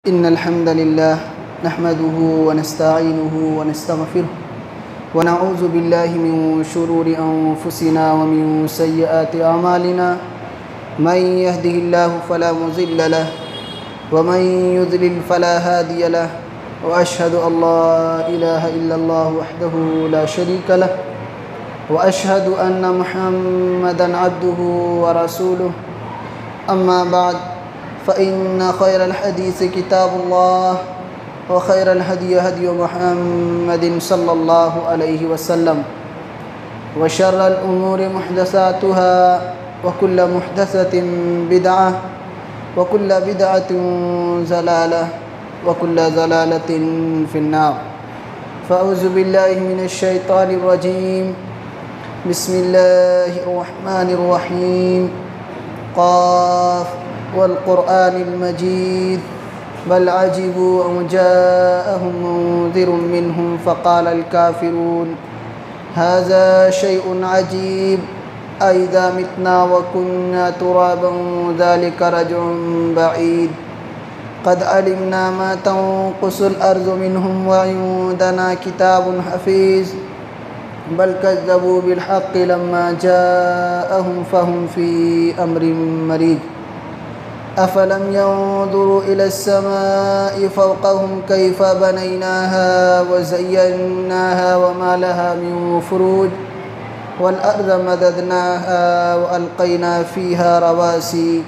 إن الحمد لله نحمده ونستعينه ونستغفره ونعوذ بالله من شرور أنفسنا ومن سيئات أعمالنا من يهده الله فلا مضل له ومن يضلل فلا هادي له وأشهد أن لا إله إلا الله وحده لا شريك له وأشهد أن محمدًا عبده ورسوله أما بعد فإن خير الحديث كتاب الله وخير الهدي هدي محمد صلى الله عليه وسلم وشر الأمور محدثاتها وكل محدثة بدعة وكل بدعة ضلالة وكل ضلالة في النار فأعوذ بالله من الشيطان الرجيم بسم الله الرحمن الرحيم قاف والقرآن المجيد بل عجبوا أن جاءهم منذر منهم فقال الكافرون هذا شيء عجيب أئذا متنا وكنا ترابا ذلك رجع بعيد قد علمنا ما تنقص الأرض منهم وعندنا كتاب حفيظ بل كذبوا بالحق لما جاءهم فهم في أمر مريج أفلم ينظروا إلى السماء فوقهم كيف بنيناها وزيناها وما لها من فروج والأرض مددناها وألقينا فيها رواسي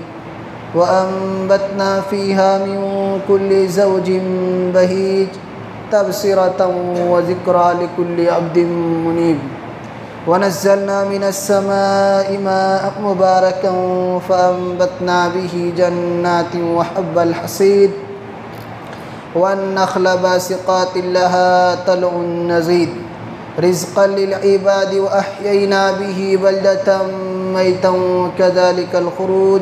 وأنبتنا فيها من كل زوج بهيج تبصرة وذكرى لكل عبد منيب ونزلنا من السماء ماء مباركا فأنبتنا به جنات وحب الحصيد والنخل باسقات لها طلع نضيد رزقا للعباد وأحيينا به بلدة ميتا كذلك الخروج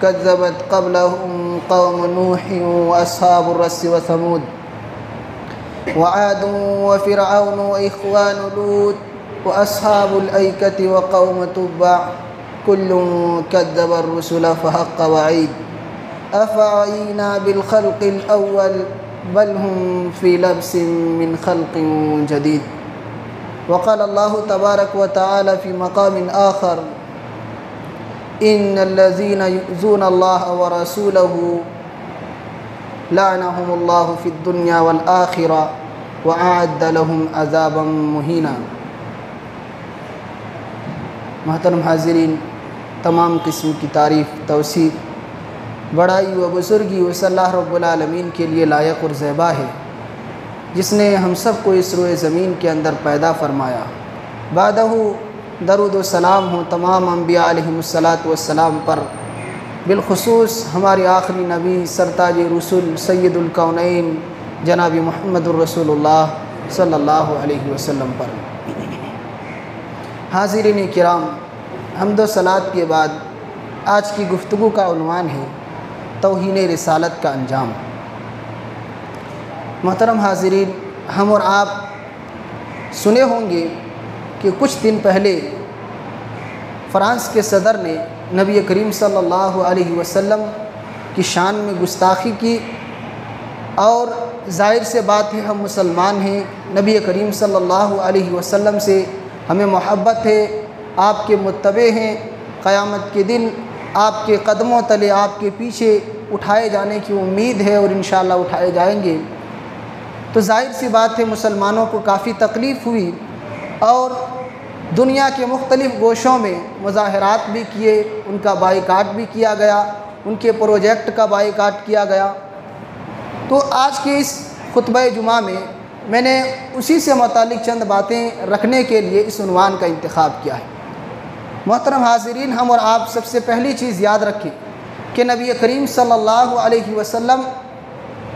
كذبت قبلهم قوم نوح وأصحاب الرس وثمود وعاد وفرعون وإخوان لوط وأصحاب الأيكة وقوم تبع كل كذب الرسل فحق وعيد أفعينا بالخلق الأول بل هم في لبس من خلق جديد وقال الله تبارك وتعالى في مقام آخر إن الذين يؤذون الله ورسوله لعنهم الله في الدنيا والآخرة وأعد لهم عذابا مهينا محترم حاضرین، تمام قسم کی تعریف، توصیف، بڑائی و بزرگی اس اللہ رب العالمین کے لیے لائق اور زیبا ہے جس نے ہم سب کو اس روئے زمین کے اندر پیدا فرمایا۔ بعدہ درود و سلام ہوں تمام انبیاء علیہم السلام پر، بالخصوص ہمارے آخری نبی سرتاج رسول سید الکونین جناب محمد الرسول اللہ صلی اللہ علیہ وسلم پر۔ حاضرین کرام، حمد و صلات کے بعد آج کی گفتگو کا عنوان ہے توہین رسالت کا انجام۔ محترم حاضرین، ہم اور آپ سنے ہوں گے کہ کچھ دن پہلے فرانس کے صدر نے نبی کریم صلی اللہ علیہ وسلم کی شان میں گستاخی کی، اور ظاہر سے بات ہے ہم مسلمان ہیں، نبی کریم صلی اللہ علیہ وسلم سے ہمیں محبت ہے، آپ کے متبع ہیں، قیامت کے دن آپ کے قدموں تلے آپ کے پیچھے اٹھائے جانے کی امید ہے اور انشاءاللہ اٹھائے جائیں گے۔ تو ظاہر سی بات ہے مسلمانوں کو کافی تکلیف ہوئی، اور دنیا کے مختلف گوشوں میں مظاہرات بھی کیے، ان کا بائیکاٹ بھی کیا گیا، ان کے پروجیکٹ کا بائیکاٹ کیا گیا۔ تو آج کے اس خطبہ جمعہ میں نے اسی سے متعلق چند باتیں رکھنے کے لیے اس عنوان کا انتخاب کیا ہے۔ محترم حاضرین، ہم اور آپ سب سے پہلی چیز یاد رکھیں کہ نبی کریم صلی اللہ علیہ وسلم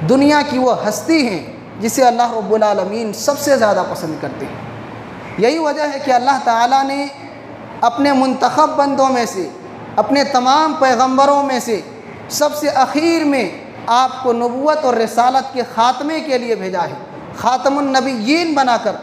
دنیا کی وہ ہستی ہیں جسے اللہ رب العالمین سب سے زیادہ پسند کرتے ہیں۔ یہی وجہ ہے کہ اللہ تعالیٰ نے اپنے منتخب بندوں میں سے، اپنے تمام پیغمبروں میں سے سب سے اخیر میں آپ کو نبوت اور رسالت کے خاتمے کے لیے بھیجا ہے۔ خاتم النبیین بنا کر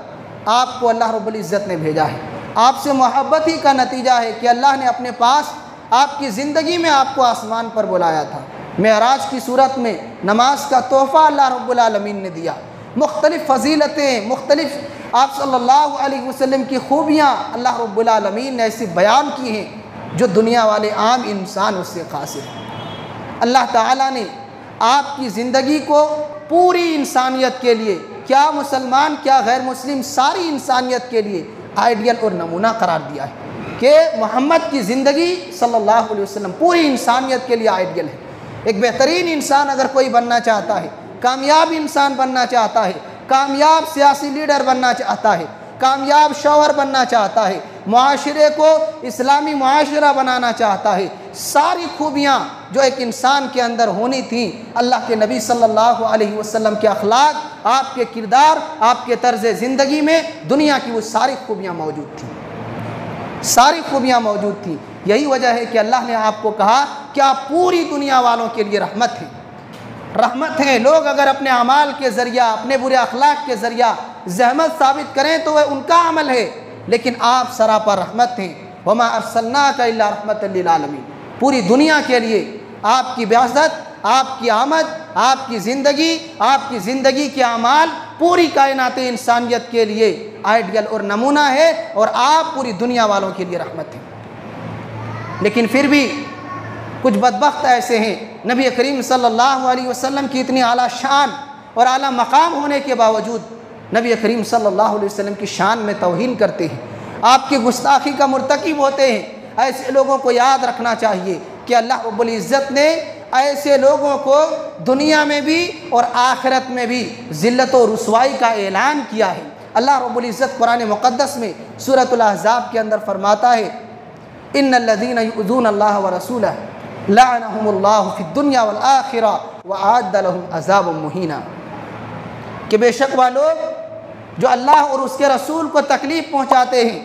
آپ کو اللہ رب العزت نے بھیجا ہے۔ آپ سے محبت ہی کا نتیجہ ہے کہ اللہ نے اپنے پاس آپ کی زندگی میں آپ کو آسمان پر بلایا تھا، معراج کی صورت میں نماز کا تحفہ اللہ رب العالمین نے دیا، مختلف فضیلتیں، مختلف آپ صلی اللہ علیہ وسلم کی خوبیاں اللہ رب العالمین نے ایسی بیان کی ہیں جو دنیا والے عام انسان اس سے قاصر ہیں۔ اللہ تعالیٰ نے آپ کی زندگی کو پوری انسانیت کے لیے، کیا مسلمان کیا غیر مسلم، ساری انسانیت کے لیے آئیڈیل اور نمونہ قرار دیا ہے کہ محمد کی زندگی صلی اللہ علیہ وسلم پوری انسانیت کے لیے آئیڈیل ہے۔ ایک بہترین انسان اگر کوئی بننا چاہتا ہے، کامیاب انسان بننا چاہتا ہے، کامیاب سیاسی لیڈر بننا چاہتا ہے، کامیاب شوہر بننا چاہتا ہے، معاشرے کو اسلامی معاشرہ بنانا چاہتا ہے، ساری خوبیاں جو ایک انسان کے اندر ہونی تھیں، اللہ کے نبی صلی اللہ علیہ وسلم کے اخلاق، آپ کے کردار، آپ کے طرز زندگی میں دنیا کی وہ ساری خوبیاں موجود تھیں، ساری خوبیاں موجود تھیں۔ یہی وجہ ہے کہ اللہ نے آپ کو کہا کہ آپ پوری دنیا والوں کے لیے رحمت ہیں، رحمت ہیں۔ لوگ اگر اپنے اعمال کے ذریعہ، اپنے برے اخلاق کے ذریعہ زحمت ثابت کریں تو وہ ان کا عمل ہے، لیکن آپ سراپا رحمت ہیں۔ وما ارسلناک الا رحمۃ للعالمین، پوری دنیا کے لیے آپ کی بعثت، آپ کی آمد، آپ کی زندگی کے اعمال پوری کائنات انسانیت کے لیے آئیڈیل اور نمونہ ہے، اور آپ پوری دنیا والوں کے لیے رحمت ہیں۔ لیکن پھر بھی کچھ بدبخت ایسے ہیں، نبی کریم صلی اللہ علیہ وسلم کی اتنی اعلیٰ شان اور اعلیٰ مقام ہونے کے باوجود نبی کریم صلی اللہ علیہ وسلم کی شان میں توہین کرتے ہیں، آپ کی گستاخی کا مرتکب ہوتے ہیں۔ ایسے لوگوں کو یاد رکھنا چاہیے کہ اللہ رب العزت نے ایسے لوگوں کو دنیا میں بھی اور آخرت میں بھی ذلت و رسوائی کا اعلان کیا ہے۔ اللہ رب العزت قرآن مقدس میں سورۃ الاحزاب کے اندر فرماتا ہے، ان الذین یؤذون اللہ ورسولہ لعنہم اللہ فی الدنیا والآخرہ وأعد لہم عذابا مہینا، کہ بے شک وہ لوگ جو اللہ اور اس کے رسول کو تکلیف پہنچاتے ہیں،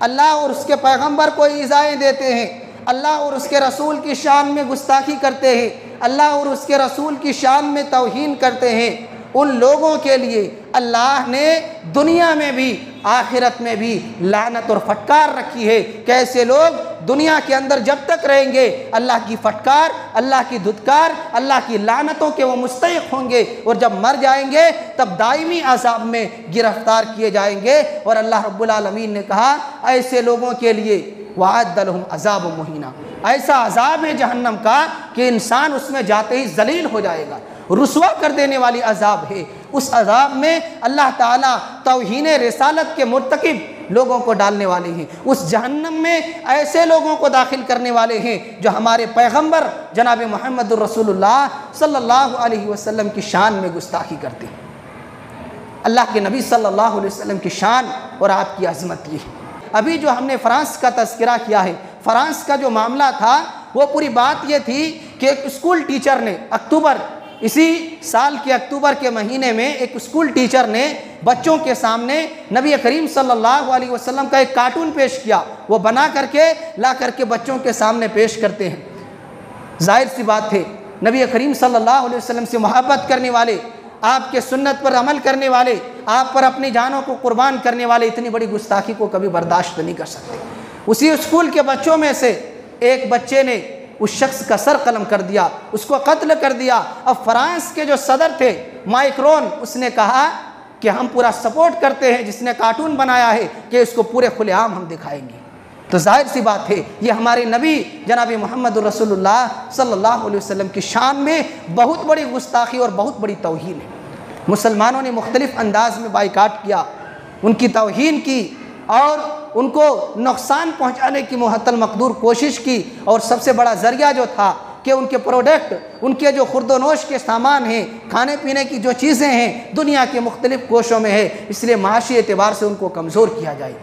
اللہ اور اس کے پیغمبر کو ایذائیں دیتے ہیں، اللہ اور اس کے رسول کی شان میں گستاخی کرتے ہیں، اللہ اور اس کے رسول کی شان میں توہین کرتے ہیں، ان لوگوں کے لیے اللہ نے دنیا میں بھی آخرت میں بھی لعنت اور پھٹکار رکھی ہے کہ ایسے لوگ دنیا کے اندر جب تک رہیں گے اللہ کی پھٹکار، اللہ کی دھتکار، اللہ کی لعنتوں کے وہ مستحق ہوں گے، اور جب مر جائیں گے تب دائمی عذاب میں گرفتار کیے جائیں گے۔ اور اللہ رب العالمین نے کہا ایسے لوگوں کے لیے وَأَعَدَّ لَهُمْ عَذَابٌ مُهِينًا، ایسا عذاب ہے جہنم کا کہ انسان اس میں جاتے ہی ذلیل ہو جائے گا، رسوا کر دینے والی عذاب ہے۔ اس عذاب میں اللہ تعالیٰ توہین رسالت کے مرتکب لوگوں کو ڈالنے والے ہیں، اس جہنم میں ایسے لوگوں کو داخل کرنے والے ہیں جو ہمارے پیغمبر جناب محمد الرسول اللہ صلی اللہ علیہ وسلم کی شان میں گستاخی کرتے ہیں۔ اللہ کے نبی صلی اللہ علیہ وسلم کی شان اور آپ کی عظمت یہ ہے۔ ابھی جو ہم نے فرانس کا تذکرہ کیا ہے، فرانس کا جو معاملہ تھا وہ پوری بات یہ تھی کہ ایک اسکول ٹیچر نے اسی سال کے اکتوبر کے مہینے میں ایک اسکول ٹیچر نے بچوں کے سامنے نبی کریم صلی اللہ علیہ وسلم کا ایک کارٹون پیش کیا، وہ بنا کر کے لا کر کے بچوں کے سامنے پیش کرتے ہیں۔ ظاہر سی بات ہے نبی کریم صلی اللہ علیہ وسلم سے محبت کرنے والے، آپ کے سنت پر عمل کرنے والے، آپ پر اپنی جانوں کو قربان کرنے والے اتنی بڑی گستاخی کو کبھی برداشت نہیں کر سکتے۔ اسی اسکول کے بچوں میں سے ایک بچے نے اس شخص کا سر قلم کر دیا، اس کو قتل کر دیا۔ اب فرانس کے جو صدر تھے مائکرون، اس نے کہا کہ ہم پورا سپورٹ کرتے ہیں جس نے کارٹون بنایا ہے کہ اس کو پورے کھلے عام ہم دکھائیں گے۔ تو ظاہر سی بات ہے یہ ہمارے نبی جناب محمد رسول اللہ صلی اللہ علیہ وسلم کی شان میں بہت بڑی گستاخی اور بہت بڑی توہین ہے۔ مسلمانوں نے مختلف انداز میں بائیکاٹ کیا، ان کی توہین کی اور ان کو نقصان پہنچانے کی محت المقدور کوشش کی، اور سب سے بڑا ذریعہ جو تھا کہ ان کے پروڈکٹ، ان کے جو خورد و نوش کے سامان ہیں، کھانے پینے کی جو چیزیں ہیں دنیا کے مختلف کوشوں میں ہے، اس لیے معاشی اعتبار سے ان کو کمزور کیا جائے،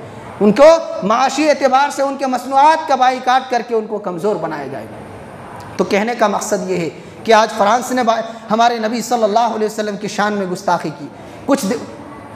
ان کو معاشی اعتبار سے ان کے مصنوعات کا بائیکاٹ کر کے ان کو کمزور بنایا جائے گا۔ تو کہنے کا مقصد یہ ہے کہ آج فرانس نے ہمارے نبی صلی اللہ علیہ وسلم کی شان میں گستاخی کی۔ کچھ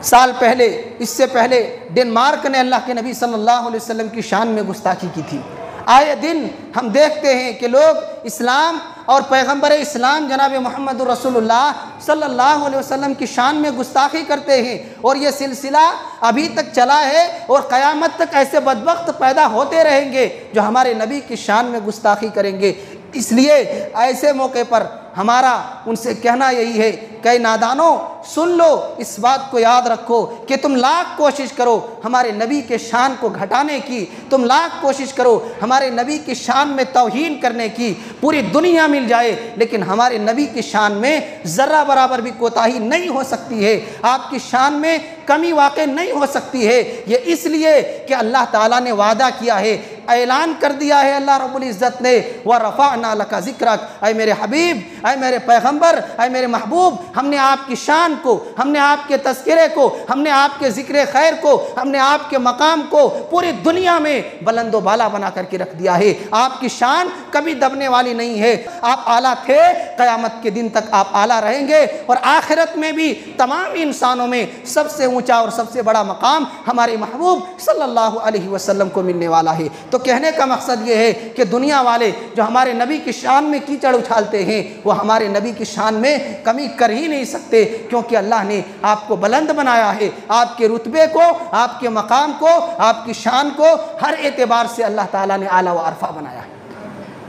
سال پہلے، اس سے پہلے ڈنمارک نے اللہ کے نبی صلی اللہ علیہ وسلم کی شان میں گستاخی کی تھی۔ آئے دن ہم دیکھتے ہیں کہ لوگ اسلام اور پیغمبر اسلام جناب محمد رسول اللہ صلی اللہ علیہ وسلم کی شان میں گستاخی کرتے ہیں، اور یہ سلسلہ ابھی تک چلا ہے اور قیامت تک ایسے بدبخت پیدا ہوتے رہیں گے جو ہمارے نبی کی شان میں گستاخی کریں گے۔ اس لیے ایسے موقع پر ہمارا ان سے کہنا یہی ہے کہ نادانوں سن لو، اس بات کو یاد رکھو کہ تم لاکھ کوشش کرو ہمارے نبی کے شان کو گھٹانے کی، تم لاکھ کوشش کرو ہمارے نبی کی شان میں توہین کرنے کی، پوری دنیا مل جائے لیکن ہمارے نبی کی شان میں ذرہ برابر بھی کوتاہی نہیں ہو سکتی ہے، آپ کی شان میں کمی واقع نہیں ہو سکتی ہے۔ یہ اس لیے کہ اللہ تعالیٰ نے وعدہ کیا ہے، اعلان کر دیا ہے اللہ رب العزت نے، وَرَفَعْنَا لَكَ ذِكْرَكَ، اے میرے حبیب، اے میرے پیغمبر، اے میرے محبوب، ہم نے آپ کی شان کو، ہم نے آپ کے تذکرے کو، ہم نے آپ کے ذکر خیر کو، ہم نے آپ کے مقام کو پوری دنیا میں بلند و بالا بنا کر کے رکھ دیا ہے۔ آپ کی شان کبھی دبنے والی نہیں ہے، آپ اعلیٰ تھے، قیامت کے دن تک آپ اعلیٰ رہیں گے، اور آخرت میں بھی تمام انسانوں میں سب سے اونچا اور سب سے بڑا مقام ہمارے محبوب صلی اللہ علیہ وسلم کو ملنے والا ہے۔ تو کہنے کا مقصد یہ ہے کہ دنیا والے جو ہمارے نبی کی شان میں کیچڑ اچھالتے ہیں وہ ہمارے نبی کی شان میں کمی کر ہی نہیں سکتے، کیونکہ اللہ نے آپ کو بلند بنایا ہے، آپ کے رتبے کو، آپ کے مقام کو، آپ کی شان کو ہر اعتبار سے اللہ تعالیٰ نے اعلیٰ و ارفع بنایا ہے۔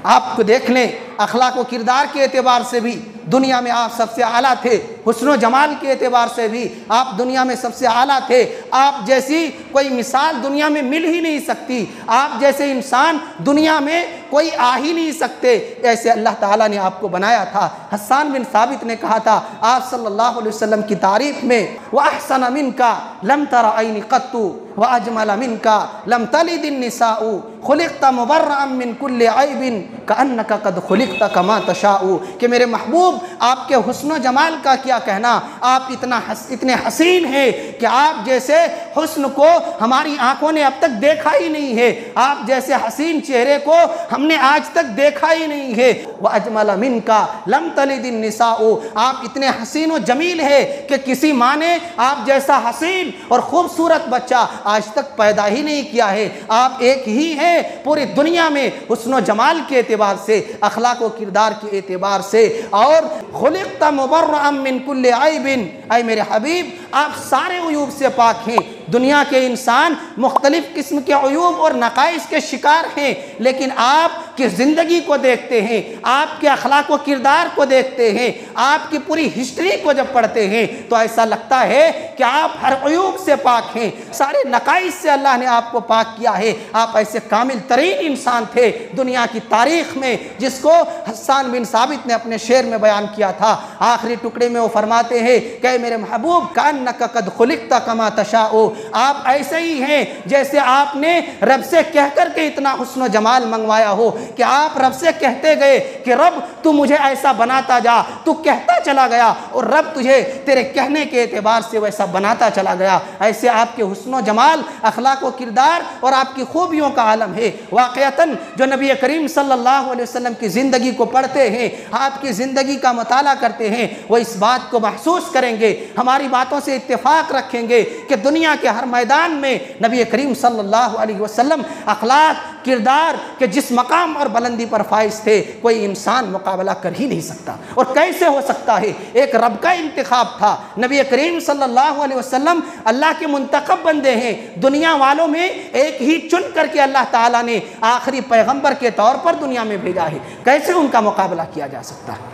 آپ کو دیکھ لیں، اخلاق و کردار کے اعتبار سے بھی دنیا میں آپ سب سے اعلیٰ تھے، حسن و جمال کے اعتبار سے بھی آپ دنیا میں سب سے اعلیٰ تھے، آپ جیسی کوئی مثال دنیا میں مل ہی نہیں سکتی، آپ جیسے انسان دنیا میں کوئی آ ہی نہیں سکتے، ایسے اللہ تعالیٰ نے آپ کو بنایا تھا۔ حسان بن ثابت نے کہا تھا آپ صلی اللہ علیہ وسلم کی تعریف میں، وَأَحْسَنَ مِنْكَ لَمْ تَرَ عَيْنِ قَطُّ وَأَجْمَلَ مِنْكَ لَمْ تَلِدِ النِّسَاءُ خُلِقْتَ مُبَرَّأً مِّن كُلِّ عَيْبٍ كَأَنَّكَ قَدْ خُلِقْتَ كَمَا تَشَاءُ، کہ میرے محبوب آپ کے حسن و جمال کا کیا کہنا، آپ اتنے حسین ہیں کہ آپ جیسے حسن کو ہماری آنکھوں نے اب تک دیکھا ہی نہیں ہے، آپ جیسے حسین چہرے کو ہم نے آج تک دیکھا ہی نہیں ہے۔ وَأَجْمَلَ مِنْكَ لَمْ تَلِدِ النِّسَاءُ، آپ اتنے حسین و جمیل ہے کہ کسی ماں نے آپ جیسا حسین اور خوبصورت بچہ آج تک پیدا ہی نہیں کیا ہے، آپ ایک ہی ہیں پوری دنیا میں حسن و جمال کے اعتبار سے، اخلاق و کردار کے اعتبار سے، اور خلقت مبرأ من کل عیب، اے میرے حبیب آپ سارے عیوب سے پاک ہیں۔ دنیا کے انسان مختلف قسم کے عیوب اور نقائص کے شکار ہیں، لیکن آپ کی زندگی کو دیکھتے ہیں، آپ کے اخلاق و کردار کو دیکھتے ہیں، آپ کی پوری ہسٹری کو جب پڑھتے ہیں تو ایسا لگتا ہے کہ آپ ہر عیوب سے پاک ہیں، سارے نقائص سے اللہ نے آپ کو پاک کیا ہے۔ آپ ایسے کامل ترین انسان تھے دنیا کی تاریخ میں، جس کو حسان بن ثابت نے اپنے شعر میں بیان کیا تھا۔ آخری ٹکڑے میں وہ فرماتے ہیں کہ میرے محبوب کأنک قد خلقت کما تشاء، آپ ایسے ہی ہیں جیسے آپ نے رب سے کہہ کر کے اتنا حسن و جمال منگوایا ہو، کہ آپ رب سے کہتے گئے کہ رب تو مجھے ایسا بناتا جا، تو کہتا چلا گیا اور رب تجھے تیرے کہنے کے اعتبار سے ویسا بناتا چلا گیا۔ ایسے آپ کے حسن و جمال، اخلاق و کردار اور آپ کی خوبیوں کا عالم ہے۔ واقعتاً جو نبی کریم صلی اللہ علیہ وسلم کی زندگی کو پڑھتے ہیں، آپ کی زندگی کا مطالعہ کرتے ہیں، وہ اس بات کو محسوس کریں گے، ہماری باتوں سے اتفاق رکھیں گے کہ دنیا کے ہر میدان میں نبی کریم صلی اللہ علیہ وسلم اخلاق، کردار کے جس مقام اور بلندی پر فائز تھے کوئی انسان مقابلہ کر ہی نہیں سکتا۔ اور کیسے ہو سکتا ہے؟ ایک رب کا انتخاب تھا، نبی کریم صلی اللہ علیہ وسلم اللہ کے منتخب بندے ہیں، دنیا والوں میں ایک ہی چن کر کے اللہ تعالیٰ نے آخری پیغمبر کے طور پر دنیا میں بھیجا ہے، کیسے ان کا مقابلہ کیا جا سکتا ہے؟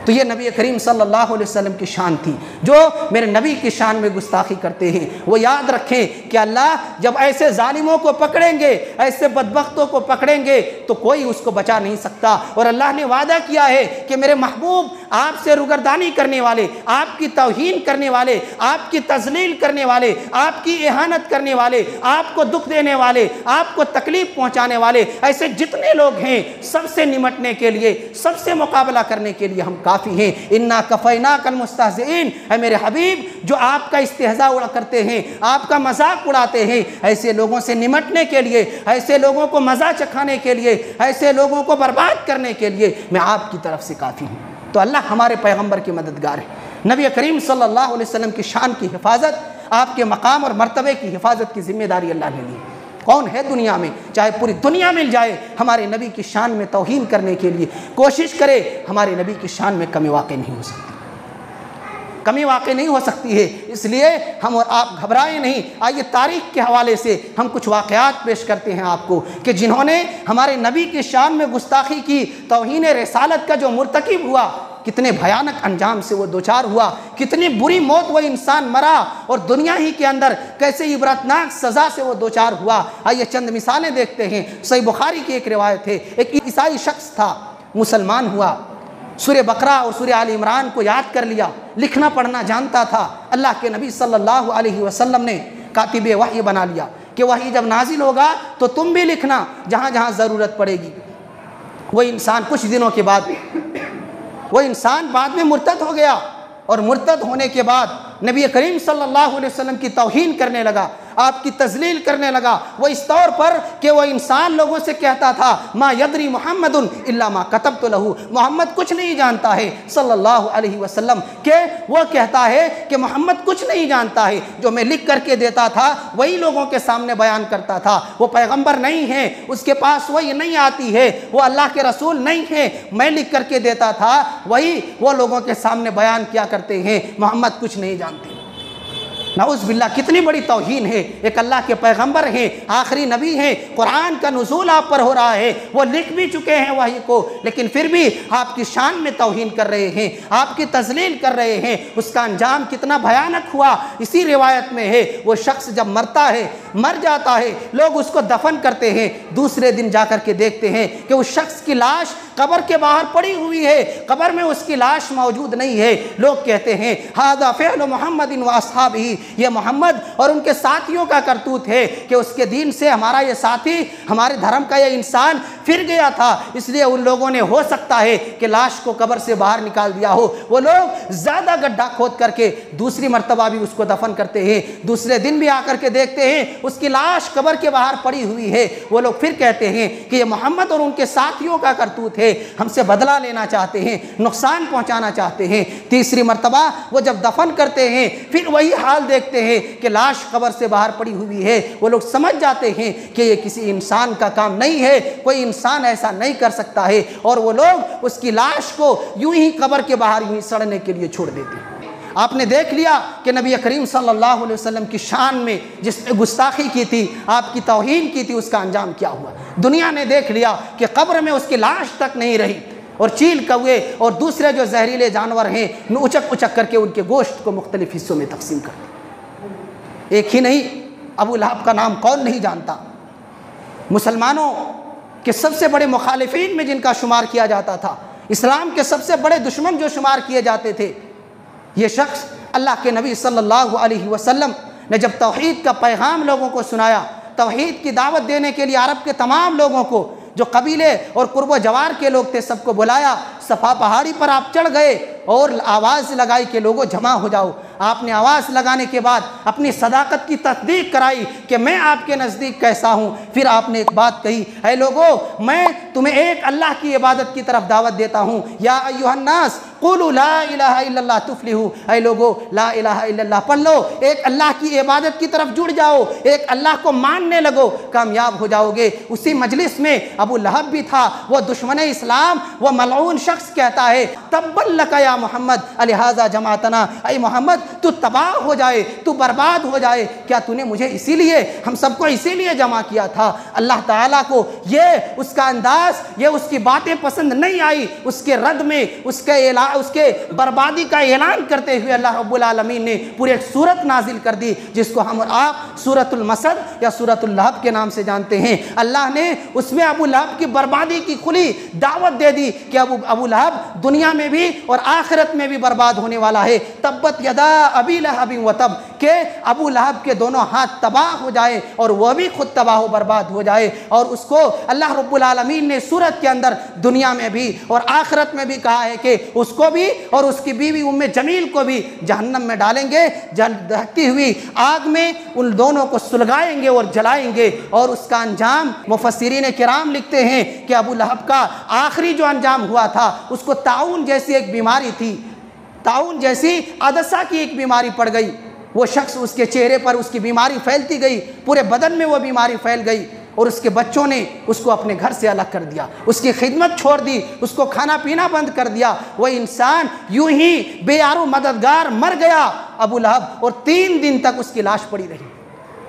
تو یہ نبی کریم صلی اللہ علیہ وسلم کی شان تھی۔ جو میرے نبی کی شان میں گستاخی کرتے ہیں وہ یاد رکھیں کہ اللہ جب ایسے ظالموں کو پکڑیں گے، ایسے بدبختوں کو پکڑیں گے تو کوئی اس کو بچا نہیں سکتا۔ اور اللہ نے وعدہ کیا ہے کہ میرے محبوب آپ سے روگردانی کرنے والے، آپ کی توہین کرنے والے، آپ کی تذلیل کرنے والے، آپ کی اہانت کرنے والے، آپ کو دکھ دینے والے، آپ کو تکلیف پہنچانے والے، ایسے جتنے لوگ ہیں سب سے نمٹنے کے لیے، سب سے مقابلہ کرنے کے لیے ہم کافی ہیں۔ انا کفیناک المستہزئین، اے میرے حبیب جو آپ کا استہزاء کرتے ہیں، آپ کا مذاق اڑاتے ہیں، ایسے لوگوں سے نمٹنے کے لیے، ایسے لوگوں کو مزہ چکھانے کے لیے، ایسے لوگوں کو برباد کرنے کے لیے میں آپ کی طرف سے کافی ہوں۔ تو اللہ ہمارے پیغمبر کے مددگار ہے۔ نبی کریم صلی اللہ علیہ وسلم کی شان کی حفاظت، آپ کے مقام اور مرتبے کی حفاظت کی ذمہ داری اللہ نے لی۔ کون ہے دنیا میں، چاہے پوری دنیا مل جائے، ہمارے نبی کی شان میں توہین کرنے کے لیے کوشش کرے، ہمارے نبی کی شان میں کمی واقع نہیں ہو سکتی، کمی واقع نہیں ہو سکتی ہے۔ اس لیے ہم اور آپ گھبرائیں نہیں۔ آئیے تاریخ کے حوالے سے ہم کچھ واقعات پیش کرتے ہیں آپ کو کہ جنہوں نے ہمارے نبی کی شان میں گستاخی کی، توہین رسالت کا جو مرتکب ہوا کتنے بھیانک انجام سے وہ دوچار ہوا، کتنی بری موت وہ انسان مرا، اور دنیا ہی کے اندر کیسے عبرتناک سزا سے وہ دوچار ہوا۔ آئیے چند مثالیں دیکھتے ہیں۔ صحیح بخاری کی ایک روایت ہے، ایک عیسائی شخص تھا، مسلمان ہوا، سورہ بقرہ اور سورہ آل عمران کو یاد کر لیا، لکھنا پڑھنا جانتا تھا۔ اللہ کے نبی صلی اللہ علیہ وسلم نے کاتب وحی بنا لیا کہ وحی جب نازل ہوگا تو تم بھی لکھنا جہاں جہاں ضرورت پڑے گی۔ وہ انسان کچھ دنوں کے بعد میں مرتد ہو گیا، اور مرتد ہونے کے بعد نبی کریم صلی اللہ علیہ وسلم کی توہین کرنے لگا، آپ کی تذلیل کرنے لگا۔ وہ اس طور پر کہ وہ انسان لوگوں سے کہتا تھا ما یدری محمد الا ما کتبت لہ، محمد کچھ نہیں جانتا ہے صلی اللہ علیہ وسلم، کہ وہ کہتا ہے کہ محمد کچھ نہیں جانتا ہے، جو میں لکھ کر کے دیتا تھا وہی لوگوں کے سامنے بیان کرتا تھا۔ وہ پیغمبر نہیں ہے، اس کے پاس وہی نہیں آتی ہے، وہ اللہ کے رسول نہیں ہے، میں لکھ کر کے دیتا تھا وہی وہ لوگوں کے سامنے بیان کیا کرتے ہیں، محمد کچھ نہیں جانتے۔ نعوذ باللہ، کتنی بڑی توہین ہے۔ ایک اللہ کے پیغمبر ہیں، آخری نبی ہیں، قرآن کا نزول آپ پر ہو رہا ہے، وہ لکھ بھی چکے ہیں وحی کو، لیکن پھر بھی آپ کی شان میں توہین کر رہے ہیں، آپ کی تذلیل کر رہے ہیں۔ اس کا انجام کتنا بھیانک ہوا، اسی روایت میں ہے۔ وہ شخص جب مر جاتا ہے، لوگ اس کو دفن کرتے ہیں، دوسرے دن جا کر کے دیکھتے ہیں کہ اس شخص کی لاش قبر کے باہر پڑی ہوئی ہے، قبر میں اس کی لاش موجود نہیں ہے۔ لوگ کہتے ہیں ھذا فعل محمد و اصحابہ، یہ محمد اور ان کے ساتھیوں کا کرتوت ہے کہ اس کے دین سے ہمارا یہ ساتھی، ہمارے دھرم کا یہ انسان پھر گیا تھا، اس لیے ان لوگوں نے ہو سکتا ہے کہ لاش کو قبر سے باہر نکال دیا ہو۔ وہ لوگ زیادہ گڈھا کھود کر کے دوسری مرتبہ بھی اس کو دفن کرتے ہیں، دوسرے دن بھی آ کر کے دیکھتے ہیں اس کی لاش قبر کے باہر پڑی ہوئی ہے۔ وہ لوگ پھر کہتے ہیں کہ یہ محمد اور ان کے ساتھیوں کا کرتوت ہے، ہم سے بدلہ لینا چاہتے ہیں، نقصان پہنچانا چاہتے ہیں۔ تیسری مرتبہ وہ جب دفن کرتے ہیں، پھر وہی حال دیکھتے ہیں کہ لاش قبر سے باہر پڑی ہوئی ہے۔ وہ لوگ سمجھ جاتے ہیں کہ یہ کسی انسان کا کام نہیں ہے، کوئی انسان ایسا نہیں کر سکتا ہے، اور وہ لوگ اس کی لاش کو یوں ہی قبر کے باہر یوں ہی سڑنے کے لیے چھوڑ دیتے ہیں۔ آپ نے دیکھ لیا کہ نبی کریم صلی اللہ علیہ وسلم کی شان میں جس نے گستاخی کی تھی، آپ کی توہین کی تھی، اس کا انجام کیا ہوا۔ دنیا نے دیکھ لیا کہ قبر میں اس کی لاش تک نہیں رہی، اور چیل کوے اور دوسرے جو زہریلے جانور ہیں اچک اچک کر کے ان کے گوشت کو مختلف حصوں میں تقسیم کر دیا۔ ایک ہی نہیں، ابو لہب کا نام کون نہیں جانتا؟ مسلمانوں کے سب سے بڑے مخالفین میں جن کا شمار کیا جاتا تھا، اسلام کے سب سے بڑے دشمن جو شمار کیے جاتے تھے، یہ شخص اللہ کے نبی صلی اللہ علیہ وسلم نے جب توحید کا پیغام لوگوں کو سنایا، توحید کی دعوت دینے کے لیے عرب کے تمام لوگوں کو، جو قبیلے اور قرب و جوار کے لوگ تھے، سب کو بلایا۔ صفا پہاڑی پر آپ چڑھ گئے اور آواز لگائی کہ لوگوں جمع ہو جاؤ۔ آپ نے آواز لگانے کے بعد اپنی صداقت کی تصدیق کرائی کہ میں آپ کے نزدیک کیسا ہوں۔ پھر آپ نے ایک بات کہی، اے لوگو، میں تمہیں ایک اللہ کی عبادت کی طرف دعوت دیتا ہوں، یا ایھا الناس قولوا لا الہ الا اللہ تفلحوا، اے لوگو لا الہ الا اللہ پڑھ لو، ایک اللہ کی عبادت کی طرف جڑ جاؤ، ایک اللہ کو ماننے لگو، کامیاب ہو جاؤ گے۔ اسی مجلس میں ابو لہب بھی تھا، وہ دشمن اسلام، وہ ملعون شخص کہتا ہے تبا لک یا محمد لہذا جماعتنا، اے محمد تو تباہ ہو جائے، تو برباد ہو جائے، کیا تو نے مجھے اسی لیے، ہم سب کو اسی لیے جمع کیا تھا؟ اللہ تعالیٰ کو یہ اس کا انداز، یہ اس کی باتیں پسند نہیں آئی۔ اس کے رد میں اس کے بربادی کا اعلان کرتے ہوئے اللہ رب العالمین نے پوری ایک سورت نازل کر دی، جس کو ہم اور آپ سورۃ المسد یا سورۃ اللہب کے نام سے جانتے ہیں۔ اللہ نے اس میں ابو لہب کی بربادی کی کھلی دعوت دے دی کہ ابو لہب دنیا میں بھی اور آخرت میں بھی برباد ہونے والا ہے۔ تبت یدا ابی لہب و تب، کہ ابو لہب کے دونوں ہاتھ تباہ ہو جائے اور وہ بھی خود تباہ و برباد ہو جائے۔ اور اس کو اللہ رب العالمین نے سورت کے اندر دنیا میں بھی اور آخرت میں بھی کہا ہے کہ اس کو بھی اور اس کی بیوی ام جمیل کو بھی جہنم میں ڈالیں گے، دہتی ہوئی آگ میں ان دونوں کو سلگائیں گے اور جلائیں گے۔ اور اس کا انجام مفسرین کرام لکھتے ہیں کہ ابو لہب کا آخری جو انجام ہوا تھا، اس کو طاعون جیسی ایک بیماری تھی، طاعون جیسی عدسہ کی ایک بیماری پڑ گئی۔ وہ شخص، اس کے چہرے پر اس کی بیماری پھیلتی گئی، پورے بدن میں وہ بیماری پھیل گئی، اور اس کے بچوں نے اس کو اپنے گھر سے الگ کر دیا، اس کی خدمت چھوڑ دی، اس کو کھانا پینا بند کر دیا۔ وہ انسان یوں ہی بے یار و مددگار مر گیا ابو لہب، اور 3 دن تک اس کی لاش پڑی رہی۔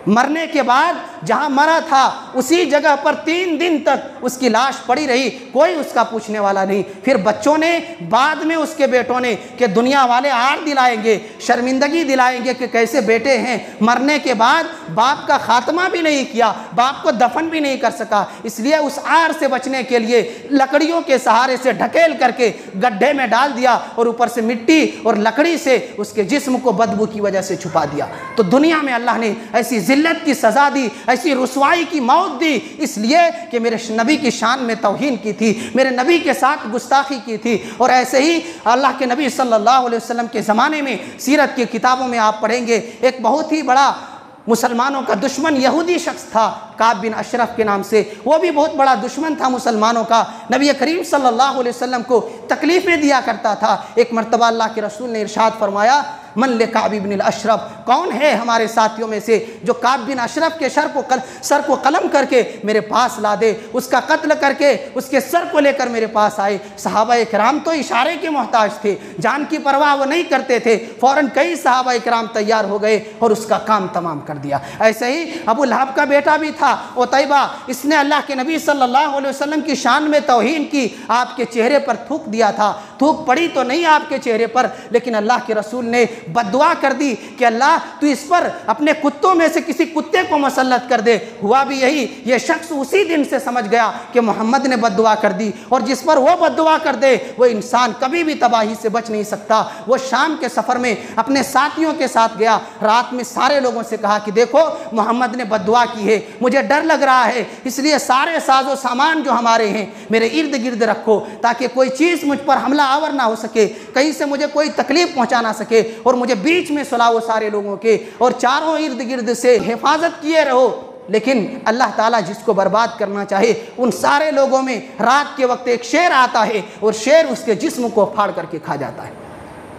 مرنے کے بعد جہاں مرا تھا اسی جگہ پر 3 دن تک اس کی لاش پڑی رہی، کوئی اس کا پوچھنے والا نہیں۔ پھر بچوں نے بعد میں اس کے بیٹوں نے کہ دنیا والے آر دلائیں گے، شرمندگی دلائیں گے کہ کیسے بیٹے ہیں، مرنے کے بعد باپ کا خاتمہ بھی نہیں کیا، باپ کو دفن بھی نہیں کر سکا، اس لیے اس آر سے بچنے کے لیے لکڑیوں کے سہارے سے ڈھکیل کر کے گڈھے میں ڈال دیا اور اوپر سے مٹی اور لکڑی سے اس کے جسم کو بدبو کی وجہ سے چھپا دیا۔ تو دنیا میں اللہ نے ایسی ذلت کی سزا دی، ایسی رسوائی کی موت دی، اس لیے کہ میرے نبی کی شان میں توہین کی تھی، میرے نبی کے ساتھ گستاخی کی تھی۔ اور ایسے ہی اللہ کے نبی صلی اللہ علیہ وسلم کے زمانے میں سیرت کی کتابوں میں آپ پڑھیں گے ایک بہت ہی بڑا مسلمانوں کا دشمن یہودی شخص تھا کعب بن اشرف کے نام سے، وہ بھی بہت بڑا دشمن تھا مسلمانوں کا، نبی کریم صلی اللہ علیہ وسلم کو تکلیفیں دیا کرتا تھا۔ ایک مرتبہ اللہ کے رسول نے ارشاد فرمایا من لکعب بن الاشرف، کون ہے ہمارے ساتھیوں میں سے جو کعب بن اشرف کے سر کو قلم کر کے میرے پاس لا دے، اس کا قتل کر کے اس کے سر کو لے کر میرے پاس آئے۔ صحابہ کرام تو اشارے کے محتاج تھے، جان کی پرواہ وہ نہیں کرتے تھے، فوراً کئی صحابہ کرام تیار ہو گئے اور اس کا کام تمام کر دیا۔ ایسے ہی ابو لہب کا بیٹا بھی تھا عتیبہ، اس نے اللہ کے نبی صلی اللہ علیہ وسلم کی شان میں توہین کی، آپ کے چہرے پر تھوک دیا تھا، تھوک پڑی تو نہیں آپ کے چہرے پر، لیکن اللہ کے رسول نے بد دعا کر دی کہ اللہ تو اس پر اپنے کتوں میں سے کسی کتے کو مسلط کر دے۔ ہوا بھی یہی، یہ شخص اسی دن سے سمجھ گیا کہ محمد نے بد دعا کر دی، اور جس پر وہ بد دعا کر دے وہ انسان کبھی بھی تباہی سے بچ نہیں سکتا۔ وہ شام کے سفر میں اپنے ساتھیوں کے ساتھ گیا، رات میں سارے لوگوں سے کہا کہ دیکھو محمد نے بد دعا کی ہے، مجھے ڈر لگ رہا ہے، اس لیے سارے ساز و سامان جو ہمارے ہیں میرے ارد گرد رکھو تاکہ کوئی چیز مجھ پر حملہ آور نہ ہو سکے، کہیں سے مجھے کوئی تکلیف پہنچا نہ سکے، اور مجھے بیچ میں سلاؤ سارے لوگوں کے، اور چاروں ارد گرد سے حفاظت کیے رہو۔ لیکن اللہ تعالیٰ جس کو برباد کرنا چاہے ان سارے لوگوں میں رات کے وقت ایک شیر آتا ہے اور شیر اس کے جسم کو پھاڑ کر کے کھا جاتا ہے۔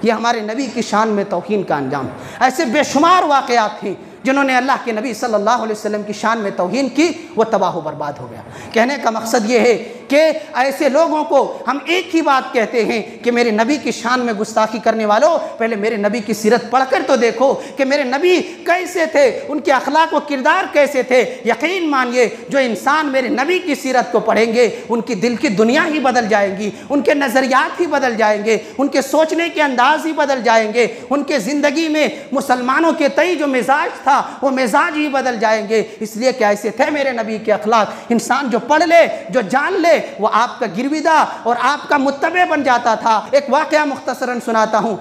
یہ ہمارے نبی کی شان میں توہین کا انجام۔ ایسے بے شمار واقعات ہیں جنہوں نے اللہ کے نبی صلی اللہ علیہ وسلم کی شان میں توہین کی، وہ تباہ و برباد ہو گیا۔ کہنے کا مقصد یہ ہے کہ ایسے لوگوں کو ہم ایک ہی بات کہتے ہیں کہ میرے نبی کی شان میں گستاخی کرنے والوں، پہلے میرے نبی کی سیرت پڑھ کر تو دیکھو کہ میرے نبی کیسے تھے، ان کے اخلاق و کردار کیسے تھے۔ یقین مانیے جو انسان میرے نبی کی سیرت کو پڑھیں گے ان کی دل کی دنیا ہی بدل جائے گی، ان کے نظریات ہی بدل جائیں گے، ان کے سوچنے کے انداز ہی بدل جائیں گے، ان کے زندگی میں مسلمانوں کے تئیں جو مزاج تھا وہ مزاج ہی بدل جائیں گے، اس لیے کہ ایسے تھے میرے نبی کے اخلاق۔ انسان جو پڑھ لے، جو جان لے، وہ آپ کا گرویدہ اور آپ کا متبع بن جاتا تھا۔ ایک واقعہ مختصراً سناتا ہوں۔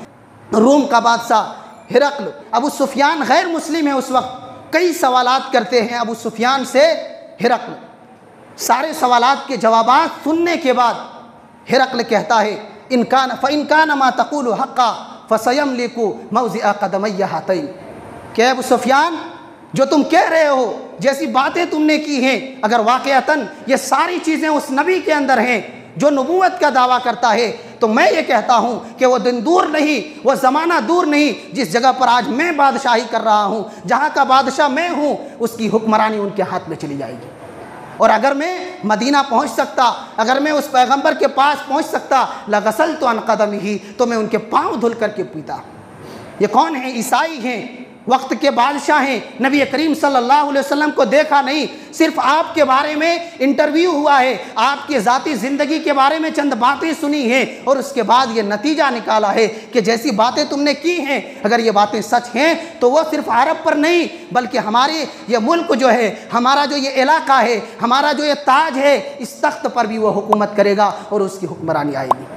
روم کا بادشاہ ہرقل، ابو سفیان غیر مسلم ہے اس وقت، کئی سوالات کرتے ہیں ابو سفیان سے ہرقل۔ سارے سوالات کے جوابات سننے کے بعد ہرقل کہتا ہے فَإِنْ كَانَ مَا تَقُولُ حَقًّا فَسَيَمْلِكُ مَوْضِعَ قَدَمَيَّ هَاتَيْنِ، کہ ابو سفیان جو تم کہہ رہے ہو، جیسی باتیں تم نے کی ہیں، اگر واقعتاً یہ ساری چیزیں اس نبی کے اندر ہیں جو نبوت کا دعویٰ کرتا ہے، تو میں یہ کہتا ہوں کہ وہ دن دور نہیں، وہ زمانہ دور نہیں جس جگہ پر آج میں بادشاہی کر رہا ہوں، جہاں کا بادشاہ میں ہوں، اس کی حکمرانی ان کے ہاتھ میں چلی جائے گی۔ اور اگر میں مدینہ پہنچ سکتا، اگر میں اس پیغمبر کے پاس پہنچ سکتا، لغسلت عن قدمہ، تو میں ان کے پاؤں دھل کر کے پیتا۔ یہ کون ہیں؟ عیسائی ہیں، وقت کے بادشاہ ہیں، نبی کریم صلی اللہ علیہ وسلم کو دیکھا نہیں، صرف آپ کے بارے میں انٹرویو ہوا ہے، آپ کی ذاتی زندگی کے بارے میں چند باتیں سنی ہیں، اور اس کے بعد یہ نتیجہ نکالا ہے کہ جیسی باتیں تم نے کی ہیں، اگر یہ باتیں سچ ہیں تو وہ صرف عرب پر نہیں بلکہ ہمارے یہ ملک جو ہے، ہمارا جو یہ علاقہ ہے، ہمارا جو یہ تاج ہے، اس تخت پر بھی وہ حکومت کرے گا اور اس کی حکمرانی آئے گی۔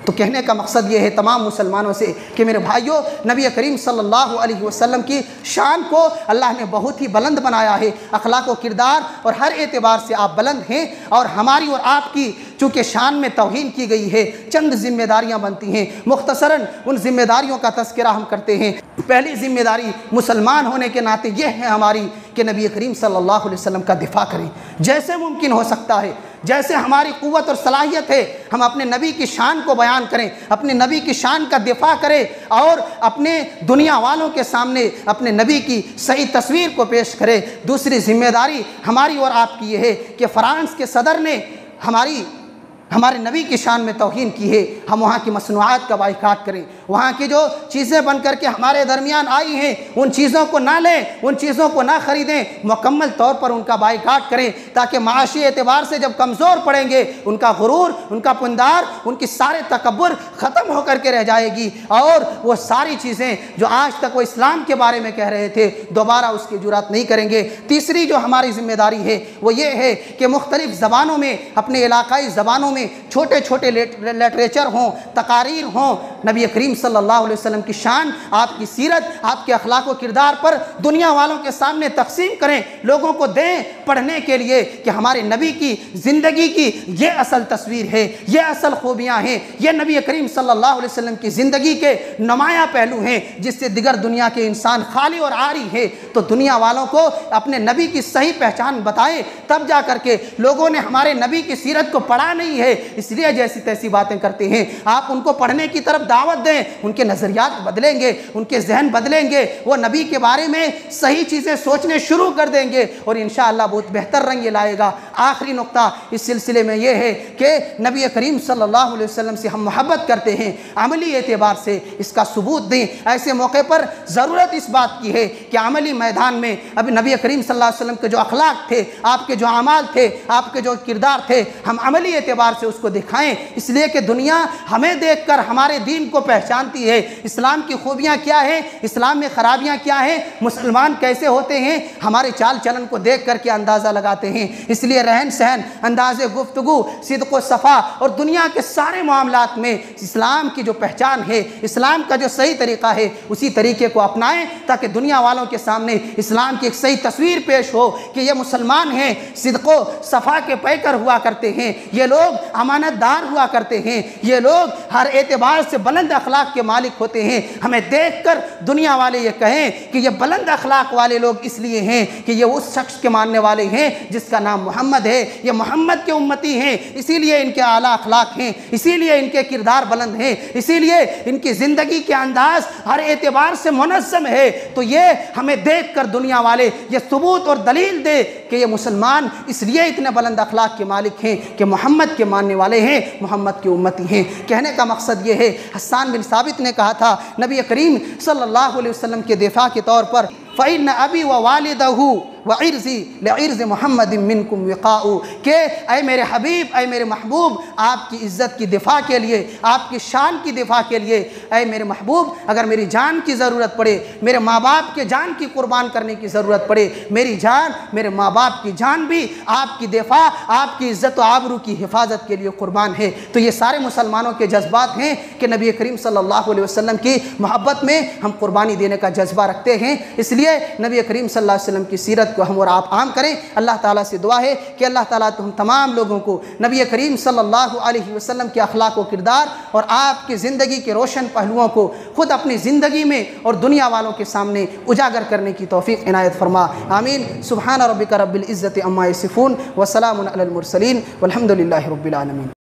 تو کہنے کا مقصد یہ ہے تمام مسلمانوں سے کہ میرے بھائیوں، نبی کریم صلی اللہ علیہ وسلم کی شان کو اللہ نے بہت ہی بلند بنایا ہے، اخلاق و کردار اور ہر اعتبار سے آپ بلند ہیں، اور ہماری اور آپ کی چونکہ شان میں توہین کی گئی ہے، چند ذمہ داریاں بنتی ہیں۔ مختصراً ان ذمہ داریوں کا تذکرہ ہم کرتے ہیں۔ پہلی ذمہ داری مسلمان ہونے کے ناطے یہ ہے ہماری کہ نبی کریم صلی اللہ علیہ وسلم کا دفاع کریں جیسے ممکن ہو سکتا ہے، جیسے ہماری قوت اور صلاحیت ہے، ہم اپنے نبی کی شان کو بیان کریں، اپنے نبی کی شان کا دفاع کریں، اور اپنے دنیا والوں کے سامنے اپنے نبی کی صحیح تصویر کو پیش کریں۔ دوسری ذمہ داری ہماری اور آپ کی یہ ہے کہ فرانس کے صدر نے ہمارے نبی کی شان میں توہین کی ہے، ہم وہاں کی مصنوعات کا بائیکاٹ کریں، وہاں کی جو چیزیں بن کر کے ہمارے درمیان آئی ہیں ان چیزوں کو نہ لیں، ان چیزوں کو نہ خریدیں، مکمل طور پر ان کا بائیکاٹ کریں، تاکہ معاشی اعتبار سے جب کمزور پڑیں گے ان کا غرور، ان کا پندار، ان کی سارے تکبر ختم ہو کر کے رہ جائے گی، اور وہ ساری چیزیں جو آج تک وہ اسلام کے بارے میں کہہ رہے تھے دوبارہ اس کی جرات نہیں کریں گے۔ تیسری جو ہماری ذمہ داری ہے وہ یہ ہے کہ مختلف زبانوں میں، اپنے علاقائی زبانوں میں چھوٹے چھوٹے لٹریچر ہوں، تقاریر ہوں، نبی کریم صلی اللہ علیہ وسلم کی شان، آپ کی سیرت، آپ کے اخلاق و کردار پر دنیا والوں کے سامنے تقسیم کریں، لوگوں کو دیں پڑھنے کے لیے کہ ہمارے نبی کی زندگی کی یہ اصل تصویر ہے، یہ اصل خوبیاں ہیں، یہ نبی کریم صلی اللہ علیہ وسلم کی زندگی کے نمایاں پہلو ہیں جس سے دیگر دنیا کے انسان خالی اور عاری ہے۔ تو دنیا والوں کو اپنے نبی کی صحیح پہچان بتائیں، تب جا کر کے لوگوں نے ہمارے نبی کی سیرت کو پڑھا نہیں ہے اس لیے جیسی تیسی باتیں کرتے ہیں۔ آپ ان کو پڑھنے کی طرف دعوت دیں، ان کے نظریات بدلیں گے، ان کے ذہن بدلیں گے، وہ نبی کے بارے میں صحیح چیزیں سوچنے شروع کر دیں گے اور انشاءاللہ بہت بہتر رنگ یہ لائے گا۔ آخری نقطہ اس سلسلے میں یہ ہے کہ نبی کریم صلی اللہ علیہ وسلم سے ہم محبت کرتے ہیں، عملی اعتبار سے اس کا ثبوت دیں۔ ایسے موقع پر ضرورت اس بات کی ہے کہ عملی میدان میں اب نبی کریم صلی اللہ علیہ وسلم کے جو اخلاق تھے، آپ کے جو اعمال تھے، آپ کے جو کردار تھے، ہم عملی اعتبار سے اس کو دکھائیں، اس لیے کہ دنیا ہمیں دیکھ کر ہمارے دین کو پہچانتی ہے، اسلام کی خوبیاں کیا ہیں، اسلام میں خرابیاں کیا ہیں، مسلمان کیسے ہوتے ہیں، ہمارے چال چلن کو دیکھ کر کے اندازہ لگاتے ہیں۔ اس لیے رہن سہن، انداز گفتگو، صدق و صفا اور دنیا کے سارے معاملات میں اسلام کی جو پہچان ہے، اسلام کا جو صحیح طریقہ ہے، اسی طریقے کو اپنائیں تاکہ دنیا والوں کے سامنے اسلام کی ایک صحیح تصویر پیش ہو کہ یہ مسلمان ہیں، صدق و صفا کے پیکر ہوا کرتے ہیں، یہ لوگ امانت دار ہوا کرتے ہیں، یہ لوگ ہر اعتبار سے بلند اخلاق کے مالک ہوتے ہیں۔ ہمیں دیکھ کر دنیا والے یہ کہیں کہ یہ بلند اخلاق والے لوگ اس لیے ہیں کہ یہ اس شخص کے ماننے والے ہیں جس کا نام محمد ہے، یہ محمد کے امتی ہیں، اسی لیے ان کے اعلیٰ اخلاق ہیں، اسی لیے ان کے کردار بلند ہیں، اسی لیے ان کی زندگی کے انداز ہر اعتبار سے منظم ہے۔ تو یہ ہمیں دیکھ کر دنیا والے یہ ثبوت اور دلیل دے کہ یہ مسلمان اس لیے اتنے بلند اخلاق کے مالک ہیں کہ محمد کے ماننے والے ہیں، محمد کے امتی ہیں۔ کہنے کا مقصد یہ ہے، حسان بن ثابت نے کہا تھا نبی کریم صلی اللہ علیہ وسلم کے دفاع کے طور پر، فَإِنَّ أَبِي وَوَالِدَهُ وَعِرْزِي لِعِرْزِ مُحَمَّدٍ مِّنْكُمْ وِقَاءُ، کہ اے میرے حبیب، اے میرے محبوب، آپ کی عزت کی دفاع کے لیے، آپ کی شان کی دفاع کے لیے، اے میرے محبوب، اگر میری جان کی ضرورت پڑے، میرے ماں باپ کے جان کی قربان کرنے کی ضرورت پڑے، میری جان، میرے ماں باپ کی جان بھی آپ کی دفاع، آپ کی عزت و آبرو کی حفاظت کے لیے قربان ہے۔ تو یہ سارے مسلمانوں کے جذبات ہیں کہ نبی کریم صلی اللہ علیہ وسلم کی محبت میں ہم قربانی دینے کا جذبہ رکھتے ہیں، اس لیے نبی کریم صلی اللہ علیہ وسلم کی سیرت کو ہم اور آپ عام کریں۔ اللہ تعالیٰ سے دعا ہے کہ اللہ تعالیٰ ہم تمام لوگوں کو نبی کریم صلی اللہ علیہ وسلم کے اخلاق و کردار اور آپ کی زندگی کے روشن پہلوؤں کو خود اپنی زندگی میں اور دنیا والوں کے سامنے اجاگر کرنے کی توفیق عنایت فرما، آمین۔ سبحان ربک رب العزت عما یصفون وسلام علی المرسلین والحمد للہ رب العالمین۔